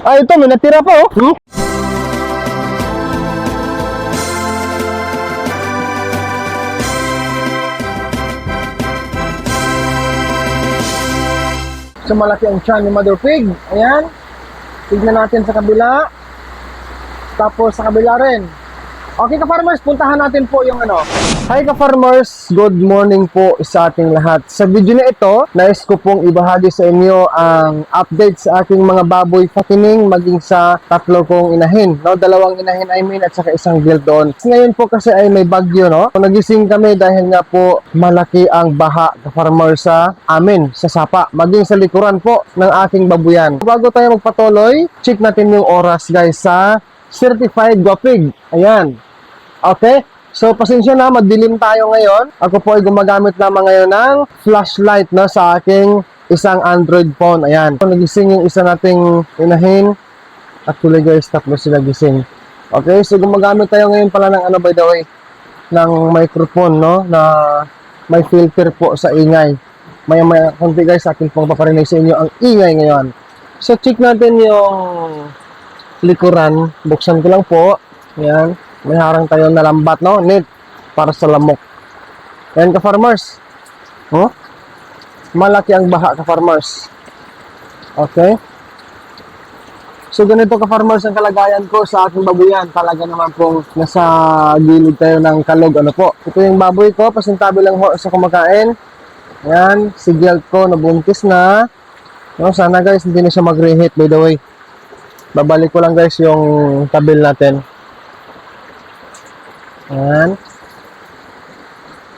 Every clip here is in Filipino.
Ay, ito, may natira pa, oh. So, malaki ang tiyan ni Mother Pig. Ayan. Tignan natin sa kabila. Tapos sa kabila rin. Okay ka-farmers, puntahan natin po yung ano. Hi ka-farmers, good morning po sa ating lahat. Sa video na ito, nais ko pong ibahagi sa inyo ang update sa aking mga baboy patining maging sa tatlo kong inahin. No? Dalawang inahin at saka isang gilt doon. Ngayon po kasi ay may bagyo, no? Nagising kami dahil nga po malaki ang baha ka-farmers sa amin, sa sapa. Maging sa likuran po ng aking babuyan. Bago tayo magpatuloy, check natin yung oras guys sa Certified Guapig. Ayan. Okay? So, pasensya na, madilim tayo ngayon. Ako po ay gumagamit lamang ngayon ng flashlight na sa aking isang Android phone. Ayan. Nagising yung isa nating inahin. Actually guys, tatlo sila gising. Okay? So, gumagamit tayo ngayon pala ng ano by the way, ng microphone, no? Na may filter po sa ingay. Maya-maya konti guys, akin pong paparinig sa inyo ang ingay ngayon. So, check natin yung likuran. Buksan ko lang po. Ayan. May harang tayo na lambat, no? Net. Para sa lamok. Ayan ka-farmers. Oh? Malaki ang baha ka-farmers. Okay? So, ganito ka-farmers ang kalagayan ko sa aking babuyan. Talaga naman pong nasa gilid tayo ng kalog. Ano po? Ito yung baboy ko. Pasintabi lang ho sa kumakain. Ayan. Si Gilt ko nabuntis na. No? Sana guys, hindi na siya mag-reheat by the way. Babalik ko lang guys yung tabil natin. Ayan.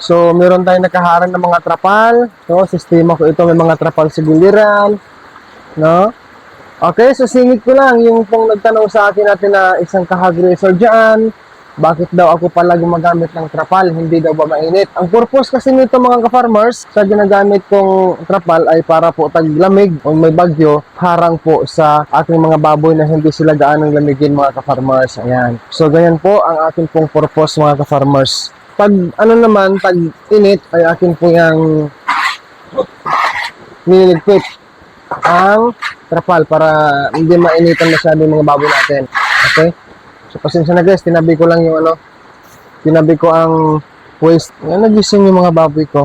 So, meron tayong nakaharang ng mga trapal. No? Sistema ko ito, may mga trapal sa giliran. No? Okay, so singit ko lang yung pong nagtanong sa akin natin na isang kahag-racer dyan. Bakit daw ako pala gumagamit ng trapal? Hindi daw ba mainit? Ang purpose kasi nito mga ka-farmers, sa ginagamit kong trapal ay para po taglamig o may bagyo, harang po sa aking mga baboy na hindi sila gaanong lamigin mga ka-farmers. Ayan. So ganyan po ang aking pong purpose mga ka-farmers. Pag ano naman, pag init ay akin po yung nililigpit ang trapal para hindi mainitan masyado yung mga baboy natin. Okay? So, pasensya na guys, tinabi ko lang yung ano, tinabi ko ang waste. Yan, nagising yung mga baboy ko.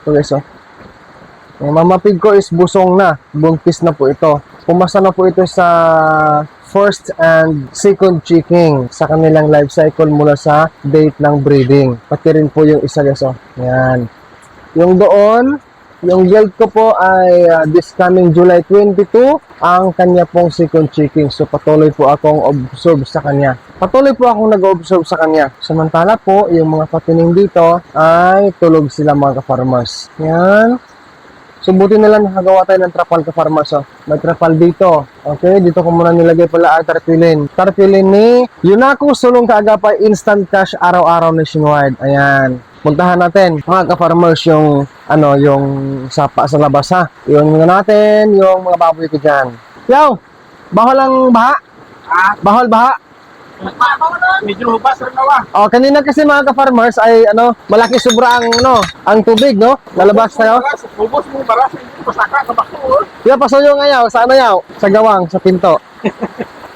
So guys, oh. Yung mama pig ko is busong na, buntis na po ito. Pumasa na po ito sa first and second chicking sa kanilang life cycle mula sa date ng breeding. Pati rin po yung isa guys, oh. Yan. Yung doon, yung Gilt ko po ay this coming July 22 ang kanya pong second chicking. So patuloy po akong observe sa kanya. Patuloy po akong nag-observe sa kanya. Samantala po, yung mga patining dito ay tulog sila mga ka-farmers. Yan. So buti na lang nakagawa tayo ng trapal ka-farmers. Oh. May trapal dito. Okay, dito ko muna nilagay pala ang tarpaulin. Tarpaulin ni Yunaku Sulong Kaagapay Instant Cash araw-araw nationwide. Ayan. Puntahan natin mga ka-farmers yung ano, yung sapa sa labas ha. Iwan muna natin yung mga baboy ko dyan. Yaw! Bahol ang baha? Bahol baha? Medyo hubas rin nawa. Oh, kanina kasi mga ka-farmers ay ano, malaki sobra ang ano, ang tubig, no? Lalabas tayo. Hubos mo baras, hindi pasaka sa bako. Yeah, pasuyo nga yaw. Sa ano yaw? Sa gawang, sa pinto.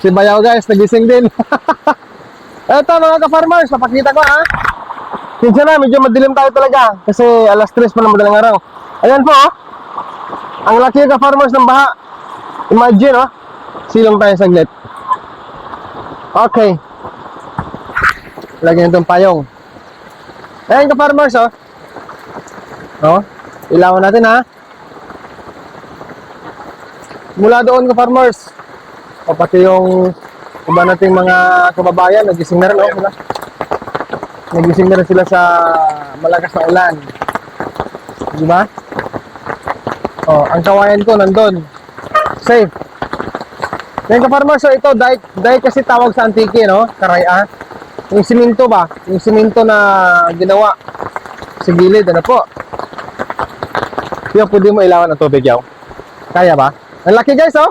Si Bayaw guys, nagising din. Eto mga ka-farmers, papakita ko ha. Minsan na, medyo madilim tayo talaga. Kasi alas 3 pa na madaling araw. Ayan po oh. Ang laki ka-farmers ng baha. Imagine oh. Silong tayo saglit. Okay. Lagyan itong payong. Ayan ka-farmers oh. Oh, ilawan natin ha. Mula doon ka-farmers. O pati yung iba nating mga kababayan, nagising na rin oh. Nagising na rin sila sa malakas na ulan. Di ba? Oh, ang kawayan ko nandun. Safe. Yan ka-farmers, so ito, dahil kasi tawag sa antike, no? Karaya. Yung siminto ba? Yung siminto na ginawa sa gilid, ano po? Yung pwede mo ilawan ang tubig, yaw. Kaya ba? Ang laki guys, oh.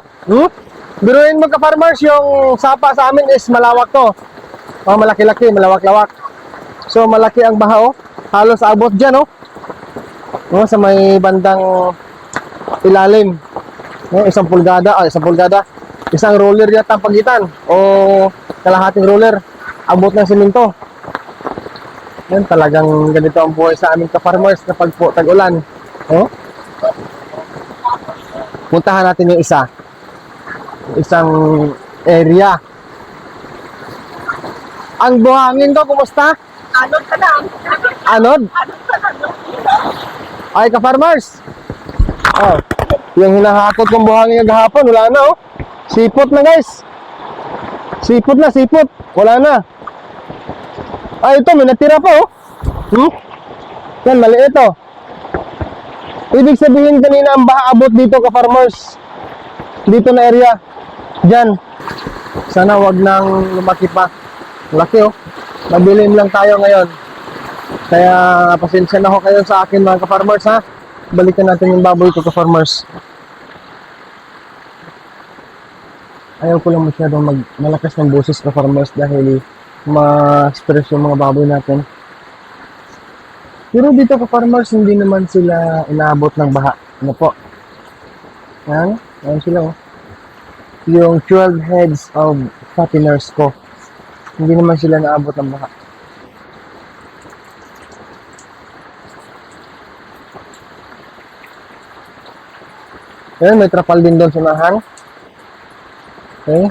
Biruin mo ka-farmers, yung sapa sa amin is malawak to. Oh, malaki-laki, malawak-lawak. So, malaki ang baha, oh. Halos abot dyan, oh. No, sa may bandang ilalim. No, isang pulgada. Isang roller yata ang pagitan o kalahating roller. Abot ng simento. Yan, talagang ganito ang buhay sa aming ka-farmers kapag po tag-ulan. Oh? Puntahan natin yung isa. Isang area. Ang buhangin ko, kumusta? Anod ka lang. Anod? Anod ka lang. Ay, ka-farmers. Oh, yung hinahakot kong buhangin kagahapon, wala na, oh. Sipot na, guys. Sipot na, sipot. Wala na. Ay, ito, may natira pa, oh. Yan, maliit, oh. Ibig sabihin kanina ang baha abot dito, ka-farmers. Dito na area. Diyan. Sana wag nang lumaki pa. Laki, oh. Mabilim lang tayo ngayon. Kaya pasensya na ho kayo sa akin, mga ka-farmers, ha. Balikan natin yung baboy ko, ka-farmers. Ayaw ko lang masyadong malakas ng boses, ka-farmers, dahil ma-stress yung mga baboy natin. Pero dito, ka-farmers, hindi naman sila inaabot ng baha. Ano po? Yan. Yan sila, oh. Yung 12 heads of fatteners ko. Hindi naman sila naabot ng baha. Ayan, may trapal din doon sa unahan. Okay.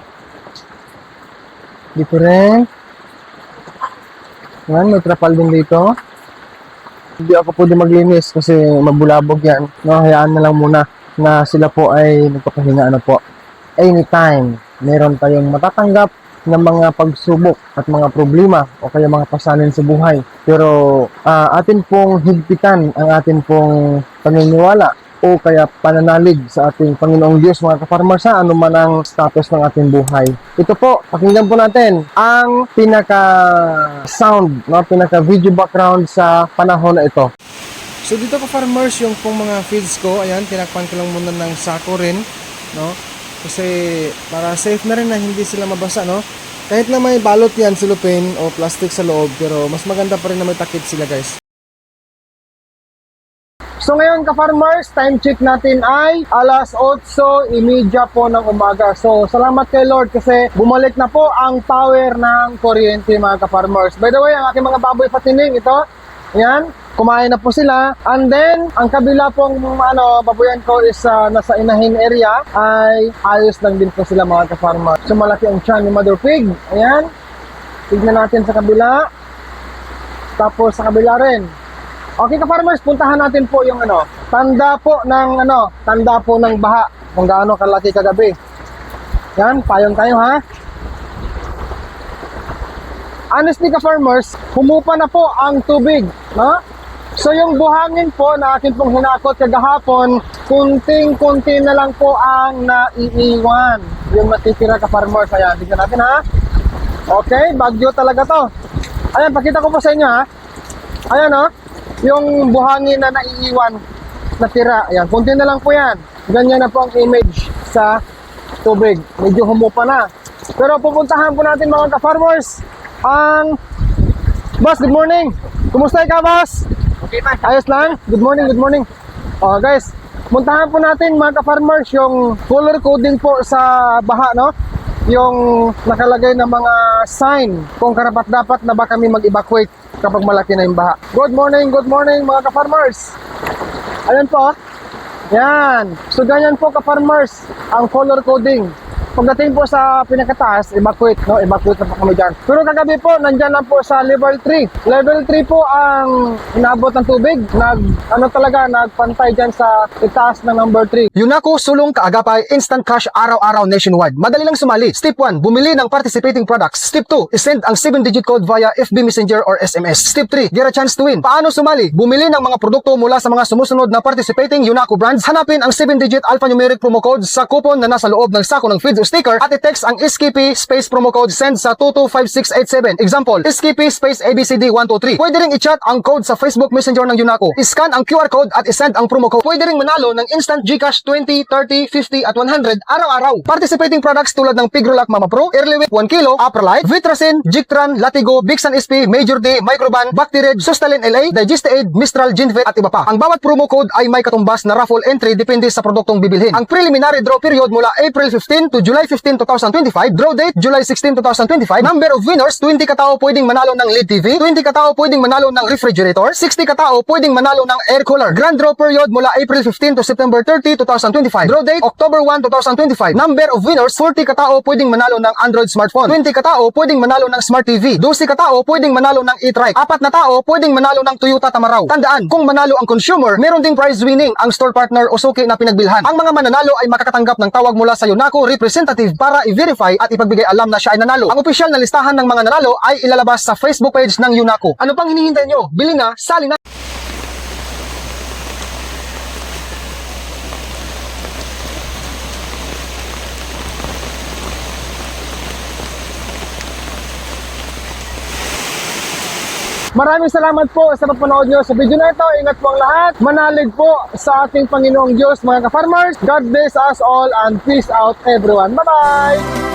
Dito rin. Ayan, may trapal din dito. Hindi ako pwede maglinis kasi mabulabog yan. No, hayaan na lang muna na sila po ay nagpapahinga. Ano po. Anytime, meron tayong matatanggap ng mga pagsubok at mga problema o kaya mga pasanin sa buhay. Pero atin pong higpitan ang atin pong paniniwala o kaya pananalig sa ating Panginoong Diyos, mga ka-farmers, ano man ang status ng ating buhay. Ito po, pakinggan po natin ang pinaka-sound, no? Pinaka-video background sa panahon na ito. So dito, ka-farmers, yung pong mga feeds ko, ayan, tinakpan ko lang muna ng sako rin, no? Kasi para safe na rin na hindi sila mabasa, no? Kahit na may balot yan, cellophane o plastic sa loob, pero mas maganda pa rin na may takip sila, guys. So ngayon, ka-farmers, time check natin ay alas 8:30 po ng umaga. So salamat kay Lord kasi bumalik na po ang power ng kuryente, mga ka-farmers. By the way, ang aking mga baboy patining, ito, ayan, kumain na po sila. And then, ang kabila pong baboyan ko is nasa inahin area ay ayos lang din po sila, mga ka-farmers. So malaki ang tiyan ni Mother Pig. Ayan, tignan natin sa kabila. Tapos sa kabila rin. Okay, ka-farmers, puntahan natin po yung tanda po ng baha kung gaano kalaki kagabi. Yan, payon tayo, ha. Honestly, ka-farmers, humupa na po ang tubig, no? So yung buhangin po na akin pong hinakot kagahapon, kunting-kunti na lang po ang naiiwan. Yung matitira, ka-farmers, ayan, tignan natin, ha. Okay, bagyo talaga to. Ayan, pakita ko po sa inyo, ha. Ayan, oh. Yung buhangin na naiiwan na tira, ayan, kunti na lang po yan. Ganyan na po ang image sa tubig. Medyo humupa na. Pero pupuntahan po natin, mga ka-farmers, ang boss. Good morning. Kumusta ka, boss? Okay, man. Ayos lang? Good morning, good morning. Guys, puntahan po natin, mga ka-farmers, yung color coding po sa baha, no? Yung nakalagay ng mga sign kung karapat-dapat na ba kami mag-evacuate kapag malaki na yung baha. Good morning, mga ka-farmers. Ayan po. Yan. So ganyan po, ka-farmers, ang color coding. Pagdating po sa pinakataas, evacuate, no? Evacuate na po kami dyan. Pero kagabi po, nandyan lang po sa level 3. Level 3 po ang inabot ng tubig. Nagpantay dyan sa itaas ng number 3. UNACO sulong kaagapay instant cash araw-araw nationwide. Madali lang sumali. Step 1, bumili ng participating products. Step 2, isend ang 7-digit code via FB Messenger or SMS. Step 3, get a chance to win. Paano sumali? Bumili ng mga produkto mula sa mga sumusunod na participating UNACO brands. Hanapin ang 7-digit alphanumeric promo code sa coupon na nasa loob ng sako ng feeds o sticker at i-text ang SKP space promo code send sa 225687. Example, SKP space ABCD123. Pwede ring i-chat ang code sa Facebook Messenger ng UNACO. I-scan ang QR code at i-send ang promo code. Pwede ring manalo ng instant GCash 20, 30, 50 at 100 araw-araw. Participating products tulad ng Pigrolac Mama Pro, Early Whip 1 kilo, Uprolite, Vitracin, Jictran, Latigo, Bixan SP, Major D, Microban, Bactired, Sustalin LA, Digestaid, Mistral, Ginvet at iba pa. Ang bawat promo code ay may katumbas na raffle entry depende sa produktong bibilhin. Ang preliminary draw period mula April 15 to July July 15, 2025. Draw date, July 16, 2025. Number of winners, 20 katao pwedeng manalo ng LED TV, 20 katao pwedeng manalo ng refrigerator, 60 katao pwedeng manalo ng air cooler. Grand draw period mula April 15 to September 30, 2025. Draw date, October 1, 2025. Number of winners, 40 katao pwedeng manalo ng Android smartphone, 20 katao pwedeng manalo ng Smart TV, 12 katao pwedeng manalo ng e-trike, 4 na tao pwedeng manalo ng Toyota Tamaraw. Tandaan, kung manalo ang consumer, meron ding prize winning ang store partner o suki na pinagbilhan. Ang mga mananalo ay makakatanggap ng tawag mula sa UNACO representative para i-verify at ipagbigay alam na siya ay nanalo. Ang opisyal na listahan ng mga nanalo ay ilalabas sa Facebook page ng UNACO. Ano pang hinihintay nyo? Bili na, sali na! Maraming salamat po sa pagpanood nyo sa video na ito. Ingat po ang lahat. Manalig po sa ating Panginoong Diyos, mga ka-farmers. God bless us all and peace out everyone. Bye-bye!